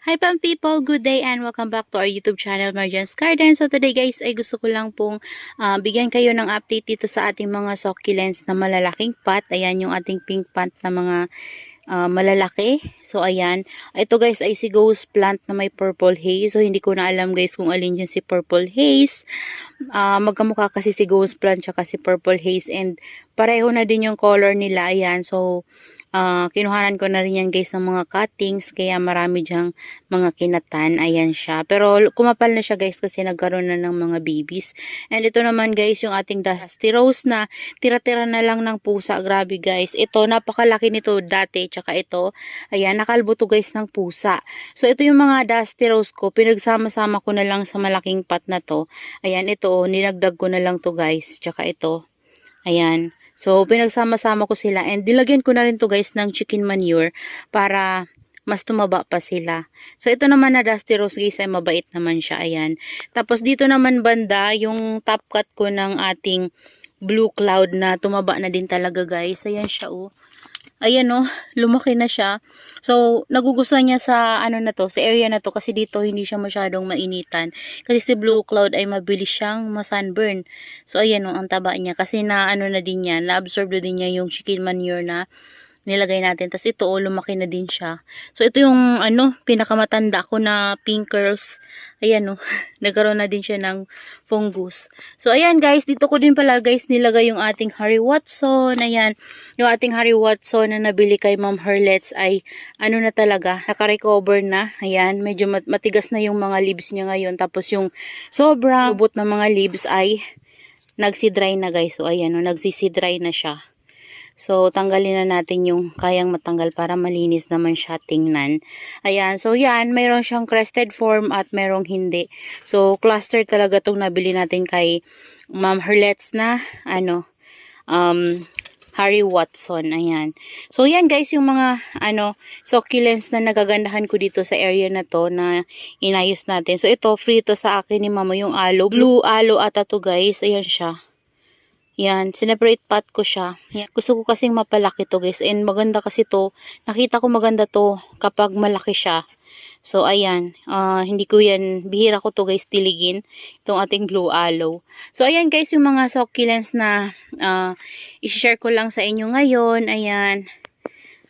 Hi Pam people, good day and welcome back to our YouTube channel Marjan's Garden. So today guys ay gusto ko lang pong bigyan kayo ng update dito sa ating mga succulents na malalaking pot. Ayan yung ating pink pot na mga malalaki. So ayan, ito guys ay si Ghost Plant na may purple haze. So hindi ko na alam guys kung alin dyan si purple haze. Magkamukha kasi si Ghost Plant tsaka si purple haze and pareho na din yung color nila. Ayan, so kinuhanan ko na rin yan guys ng mga cuttings kaya marami dyang mga kinatan. Ayan siya, pero kumapal na siya guys kasi nagkaroon na ng mga babies. And ito naman guys yung ating dusty rose na tira-tira na lang ng pusa. Grabe guys, ito napakalaki nito dati tsaka ito, ayan, nakalbo to guys ng pusa. So ito yung mga dusty rose ko, pinagsama-sama ko na lang sa malaking pot na to. Ayan, ito ninagdag ko na lang to guys, tsaka ito, ayan. So, pinagsama-sama ko sila and dilagyan ko na rin to guys ng chicken manure para mas tumaba pa sila. So, ito naman na dusty rose guys ay mabait naman siya. Ayan. Tapos, dito naman banda, yung top cut ko ng ating blue cloud na tumaba na din talaga guys. Ayan siya oh. Ayan oh, lumaki na siya. So, nagugustuhan niya sa ano na to, sa area na to kasi dito hindi siya masyadong mainitan. Kasi si Blue Cloud ay mabilis siyang ma-sunburn. So, ayan oh, ang taba niya kasi na ano na din niya, na-absorb na din niya yung chicken manure na nilagay natin. Tapos ito oh, lumaki na din siya. So, ito yung ano, pinakamatanda ko na pink curls. Ayan oh, nagkaroon na din siya ng fungus. So, ayan guys, dito ko din pala guys nilagay yung ating Harry Watson. Ayan, yung ating Harry Watson na nabili kay Ma'am Herlets ay ano na talaga, naka-recover na. Ayan, medyo matigas na yung mga leaves niya ngayon. Tapos yung sobrang lubot na mga leaves ay nagsi-dry na guys. So, ayan oh, nagsisi-dry na siya. So, tanggalin na natin yung kayang matanggal para malinis naman siya tingnan. Ayan. So, yan. Mayroon siyang crested form at mayroong hindi. So, cluster talaga itong nabili natin kay Ma'am Herlets na, ano, Harry Watson. Ayan. So, yan guys, yung mga, succulents na nagagandahan ko dito sa area na to na inayos natin. So, ito, free to sa akin ni Mama yung aloe. Blue aloe ata to guys. Ayan siya. Yan, sineparate pot ko siya. Yan. Gusto ko kasing mapalaki to guys. And maganda kasi to. Nakita ko maganda to kapag malaki siya. So, ayan. Hindi ko yan, bihira ko to guys tiligin. Itong ating blue aloe. So, ayan guys, yung mga succulents na i-share ko lang sa inyo ngayon. Ayan.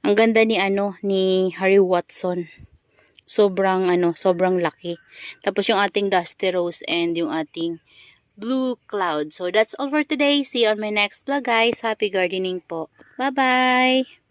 Ang ganda ni ni Harry Watson. Sobrang sobrang laki. Tapos yung ating dusty rose and yung ating blue cloud. So, that's all for today. See you on my next vlog, guys. Happy gardening po. Bye-bye!